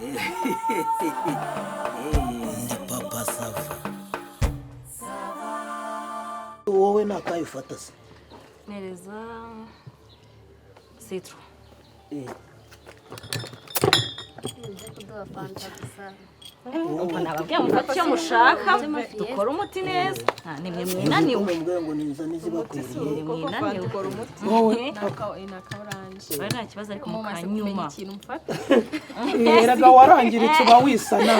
Ndi papa Sava. Wowe nakayifata se? Nereza citro. Umva nababwiye mufate icyo mushaka dukora umuti neza nimwe mwinaniwe ngo niza nizibakwiriye mwinaniwe wowe nta kibazo ariko mukanyuma Eraga warangiritse uba wisana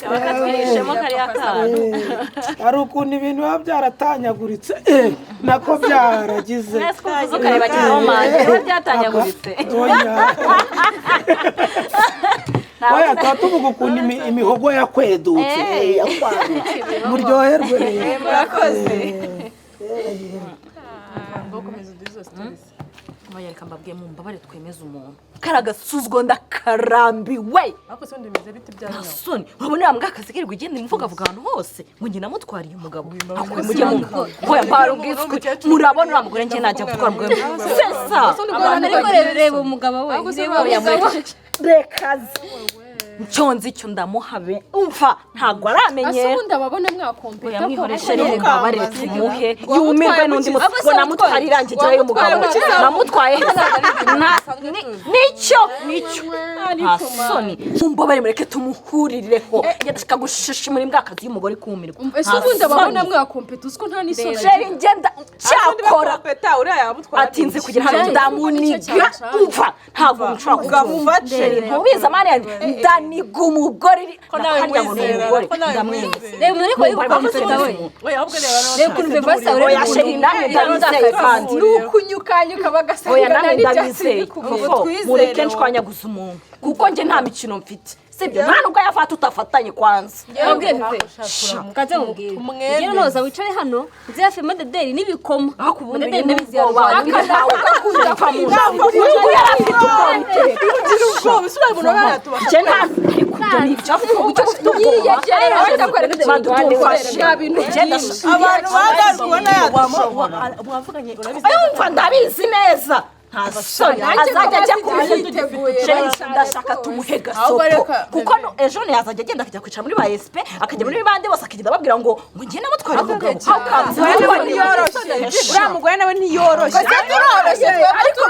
bakatwirishemo kariya kantu hari ukuntu ibintu biba byaratanyaguritse nako byaragize nese kuvuze ukareba kinomanje biba byatanyaguritse oya tuba tuvuga ukuntu imihogo yakwedutse muryoherwe rero murakoze Mayarika mbabwiye mu mbabare twemeza umuntu karagasuzgo ndakarambiwe ariko se ndemeze biti bya nyina soni urabona ya mbwakazi kirirwa igenda imuvuga avuga ahantu hose ngo njye namutwariye umugabo akwe mujye mu hoya mpara ubwiswe murabona uriya mugore njye najya gukora mugore sesa ariko reba umugabo we rekazi ncyonzi icyo ndamuhabe umva ntago aramenyera asundi ababona mwakompeta yamwihoresha rero mbabare tumuhe yumirwe n'undi mutwe namutwara irangigira y'umugabo namutwaye nicyo ntasoni mbabare mureke tumuhurireho yadashaka gushishimura imbwakazi y'umugore kumirwa ese ubundi ababona mwakompeta usko nta n'isoni jeri ngenda cyakora atinze kugira ngo ndamuniga umva ntabwo nshobora kuvuga jeri ntubiza mane ndaniga umugore ko nawe umugore ndamwiza reba muri ko yukompeta we reba kunve basa ure yasheri namwe ndabizeye kandi nukunyukanyuka bagasenga oya namwe ndabizeye kuko mureke nshwanyaguza umuntu kuko njye nta mikino mfite sibyo nta nubwo yafata utafatanye kwanza yabwiye kaze mubwire ngero noza wicare hano nzi hafi modederi n'ibikoma modederi n'ibiziyaba akazawe gakunda kwa muntu uko yarafite ukonte ugira ubwoba isura y'umuntu yaratuba je nta kubyo ni cyafu cyo gufite abantu bagarukubona yadushobora mwavuganye ayumva ndabizi neza ntasoni azajya ajya kumwiteguye ndashaka tumuhe gasopo kuko ejo yazajya agenda akajya kwicara muri ba SP akajya muri bande bose akagenda babwira ngo njye namutwara umugabo hawukanze uriya mugore nawe ntiyoroshye ariko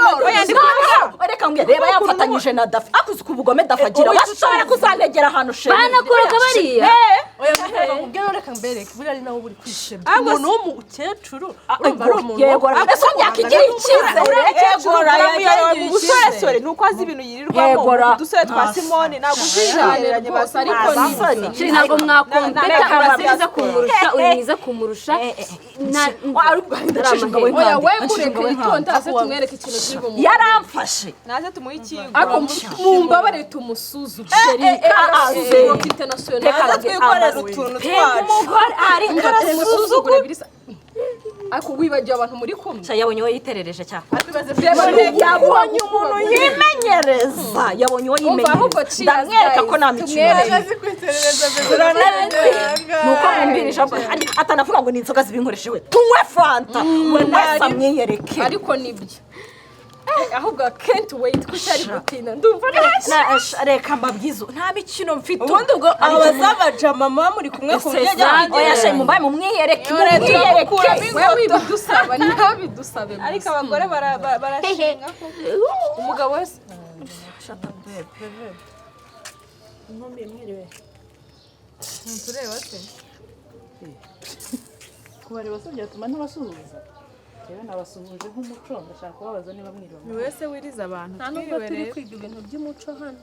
reka mbwira reba yafatanyije na Dafi akuze kubugome Dafagira bashobora kuzanegera ahantu sheri banakuruka bariya ubwo reka mbereke buriya ari nawe buri kwishema umuntu w'umukecuru urumva ari umuntu yego ese yakigira icyizere ubusore nuko azi ibintu yirirwamo udusore twa Simone ntabwo uzijaniranye bose ariko ni ntabwo mwakompeta urasiza kumurusha uri mwiza kumurusha oya we mureke itonda ase tumwereke ikintu kiri mu yaramfashe naze tumuhe ikigo ako mumbabare tumusuzume sheri international naze twikorera utuntu twacu umugore ari karasuzugura birisa ako wibagiye abantu muri kumwe yabonye we yiterereje cyane yabonye umuntu yimenyereza yabonye we yimenyereza ndamwereka ko nta mikino nuko mumbirije atanavuga ngo ni inzoga zibinkoreshewe tunywe fanta buri wese amwiyereke ariko nibyo ahubwo can't wait kucyari gutina ndumva reka mbabwizo nta mikino mfite ubundi ubwo abazabaja mama muri kumwe ku byajyanye oya she mumbaye mumwiyereke wewe ibidusaba ntabidusabe ariko abagore barashinga umugabo wese shut up babe inkombe mwiriwe ntureba se kubareba se byatuma ntabasuhuza rero nabasuhuje nk'umuco ndashaka kubabaza niba mwiriwe ni wese wiriza abantu nta nubwo turi kwiga ibintu by'umuco hano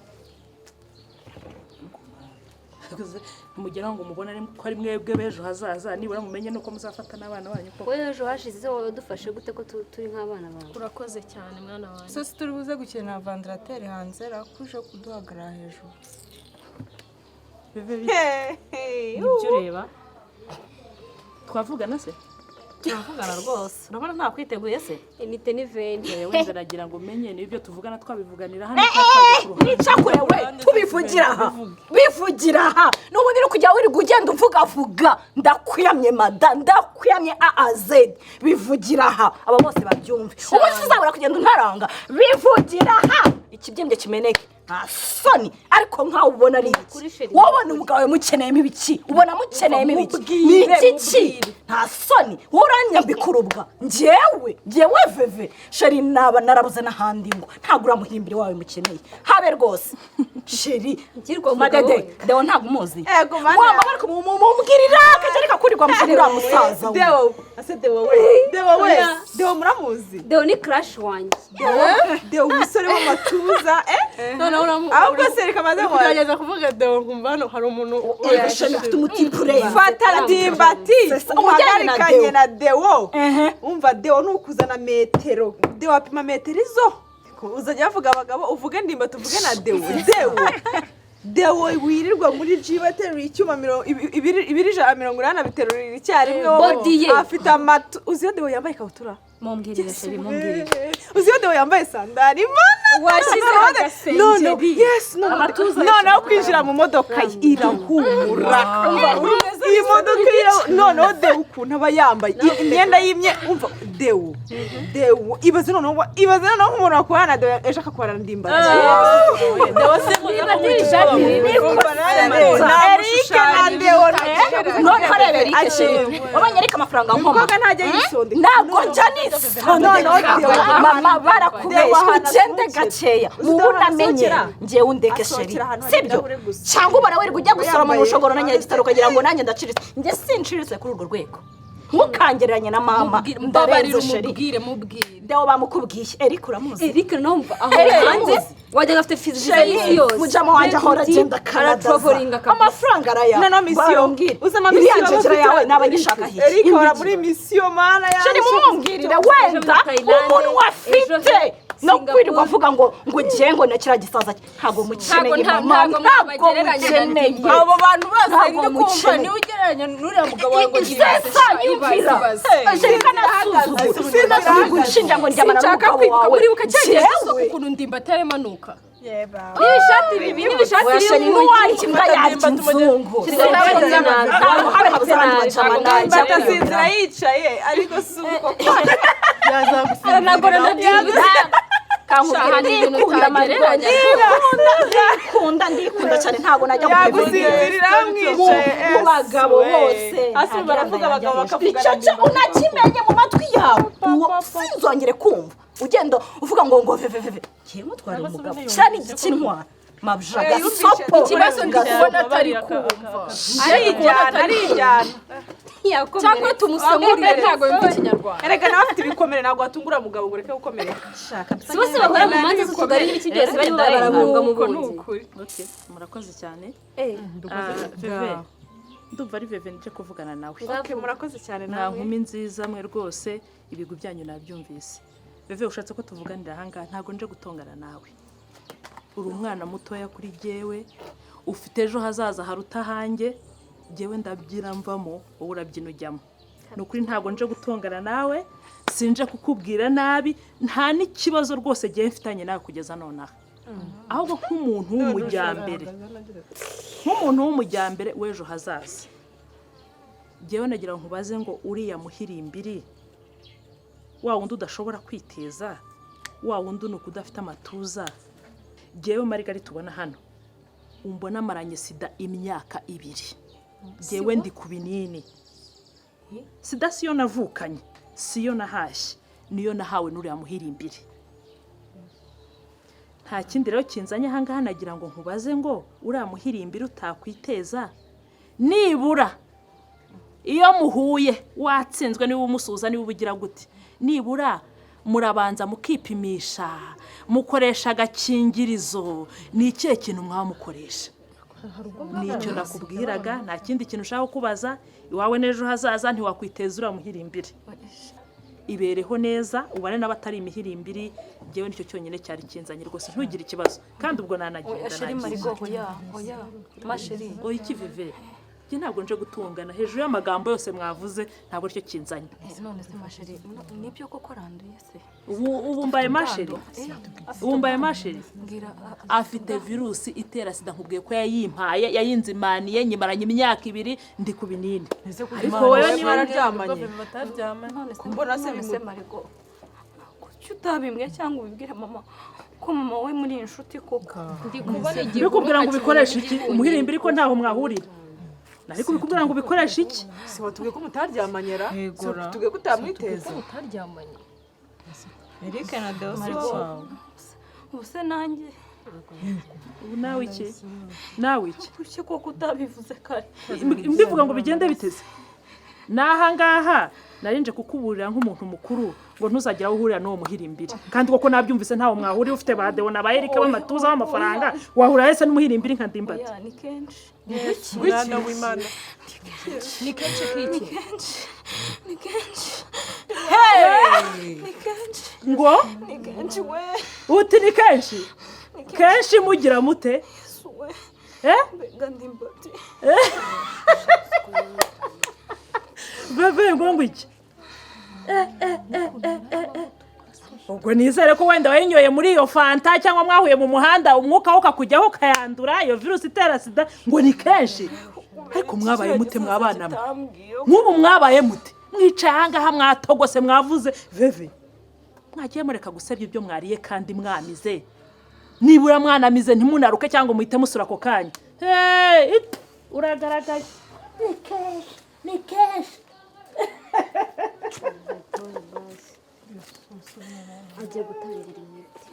mugeraho ngo mubone ko ari mwebwe b'ejo hazaza nibura mumenye nuko muzafata n'abana banyu koko wowe ejo hashize wowe dufashe gute ko turi nk'abana bawe urakoze cyane mwana wanjye so turi buze gukina na vandarateri hanze rakuje kuduhagarara hejuru nibyo ureba twavugana se turavugana rwose urabona nta kwiteguye se inite ni veni wenda nagira ngo menye n'ibyo tuvugana twabivuganira hano twaje ku ruhande nicakure we tubivugira aha bivugira aha n'ubundi uri kujya wirirwa ugenda uvugavuga ndakwiyamye mada ndakwiyamye AAZ bivugira aha aba bose babyumve ubu tuzabura kugenda untaranga bivugira aha ikibyimbye kimeneke nta soni ariko nkawe ubona ari iki wabona umugabo mukeneyemo ibiki ubona mukeneyemo ibiki ni iki nta soni uranyambika urubwa njyewe veve sheri naba narabuze n'ahandi ngo ntabwo uramuhimbire wawe mukeneye habe rwose sheri madede dewo ntabwo umuzi wamba bari kumubwirira akajya ariko kurirwa mushobora musaza Dewo muramuzi Dewo ni crush wanjye Dewo umusore w'amatuza ahubwo se reka maze kugerageza kuvuga Dewo nkumva hano hari umuntu sheri afite umutima ureba fata ndimbati uhagarikanye na Dewo umva Dewo nukuzana metero Dewo apima metero izo uzajya bavuga abagabo uvuge ndimbati uvuge na Dewo wirirwa muri jiba aterura icyuma ibiri 180 biterurira icyarimwe wowe afite amatu uziyo Dewo yambaye ikabutura mumbwirire sheri mumbwirire uziyo Dewo yambaye sandali mana washizeho agasengeri noneho kwinjira mu modoka irahumura iyi modoka noneho Dewo ukuntu aba yambaye imyenda y'imye umva Dewo ibaze noneho nk'umuntu wakorana Dewo ejo akakorana ndimba Dewo se Eric na Dewo noneho reba Eric sheri wabonye Eric amafaranga nkoma ntajya yisonde ntabwo njya mama barakubeshya ugende gakeya ubunamenye ngewe undeke sheri sibyo cyangwa ubarawerwa ujya gusoroma mu rushogoro na nyiragitaro ukagira ngo nanjye ndaciritse njye sinciritse kuri urwo rwego ntukangereranye na mama ndarenze sheri mubwire Dewo bamukubwiye Eric uramuzi Eric numva aho hanze wajya afite fizi yose mujama wanje ahora agenda aratrovoringa amafaranga araya no mission uzama mission yawe nabanyishaka hiye Eric ora muri mission mana ya sheri mumbwirire wenda umuntu wafite no kwirirwa avuga ngo ngiyengo na kira gisaza ntago mukeneye mama ntago mukeneye abo bantu bose ndi kumva ni ugereranya n'uriya mugabo wawe ngo sesa yumvira sheka nasuzugura gushinja ngo njyamana n'umugabo wawe muri bukacyageza ukuntu ndimba ataremanuka n'ibishati bibi n'ibishati biri n'uwanjye imbwa yanjye inzungu ntabwo habe habuze abandi bajama nanjye atasinzira yicaye ariko suko nagora ndabyibuze ndikunda cyane ntabwo najya gusinzirira mwicaye mu bagabo bose asubira baravuga abagabo bakavuga unakimenye mu matwi yawe sinzongere kumva ugenda uvuga ngo veve kiye mutwara umugabo cyane igikinwa mabjaga sopo ikibazo ndikubona atari kumva arijyana cyangwa tumusamurire ntago yumva ikinyarwanda erega nawe afite ibikomere ntabwo watungura mugabo ngo ureke gukomera si bose bahora mu manza z'utugari n'ibiki byose barimo barabunga mu bundi murakoze cyane veve ndumva ari veve nje kuvugana nawe murakoze cyane nta nkumi nziza mwe rwose ibigo byanyu nabyumvise veve ushatse ko tuvuganira ahangaha ntabwo nje gutongana nawe uri umwana mutoya kuri jyewe ufite ejo hazaza haruta hanjye jyewe ndabyira mvamo wowe urabyina ujyamo ni ukuri ntabwo nje gutongana nawe sinje kukubwira nabi nta n'ikibazo rwose jyewe mfitanye nawe kugeza nonaha ahubwo nk'umuntu w'umujyambere w'ejo hazaza jyewe nagira ngo nkubaze ngo uriya muhirimbiri wa wundi udashobora kwiteza wa wundi ni ukudafite amatuza jyewe marigari tubona hano umbona amaranye sida imyaka 2 jyewe ndi ku binini sida siyo navukanye siyo nahashye niyo nahawe n'uriya muhirimbiri nta kindi rero kinzanye ahangaha nagira ngo nkubaze ngo uriya muhirimbiri utakwiteza nibura iyo muhuye watsinzwe niba umusuza niba ubugira gute nibura murabanza mukipimisha mukoresha agakingirizo ni ikihe kintu mwamukoresha nicyo nakubwiraga nta kindi kintu ushaka kubaza iwawe n'ejo hazaza ntiwakwiteza uriya muhirimbiri ibereho neza ubane n'abatari imihirimbiri jyewe nicyo cyonyine cyari kinzanye rwose ntugire ikibazo kandi ubwo nanagenda oya ikiveve njye ntabwo nje gutungana hejuru y'amagambo yose mwavuze ntabwo aricyo kinzanye none se masheri nibyo koko randuye se ubu mbaye masheri afite virusi itera sida nkubwiye ko yayimpaye yayinzimaniye nyimaranye imyaka 2 ndi ku binini ariko wowe niba araryamanye none se mbona se marigo kuki utabimwe cyangwa ubibwire mama ko mama we muri inshuti koko bikubwira ngo ubikoreshe iki umuhirimbiri ko ntaho mwahurira nari kubikubwira ngo ubikoreshe iki si watubwiye ko mutaryamanye ra tubwiye ko utamwiteza Eric na Deo si wowe ubuse nanjye ubu nawe iki kuki koko utabivuze kare mbivuga ngo bigende biteze n'aha ngaha narinje kukuburira nk'umuntu mukuru ngo ntuzagira aho uhurira n'uwo muhirimbiri kandi koko nabyumvise ntaho mwahurira ufite ba Deo na ba Eric b'amatuza w'amafaranga wahura hese n'umuhirimbiri nka Ndimbati ni kenshi mwana w'Imana ni kenshi kiki ni kenshi ngo ni kenshi we uti ni kenshi mugira mute we mbega Ndimbati bebe ngo iki ubwo nizere ko wenda wayenyoye muri iyo fanta cyangwa mwahuye mu muhanda umwuka wo kakujyaho ukayandura iyo virusi itera sida ngo ni kenshi ariko mwabaye mute mwabana nk'ubu mwabaye mute mwicaye ahangaha mwatogose mwavuze veve mwagiye mureka gusebya ibyo mwariye kandi mwamize nibura mwanamize ntimunaruke cyangwa muhite musura ako kanya uragaragaye ni kenshi agiye gutangira imiti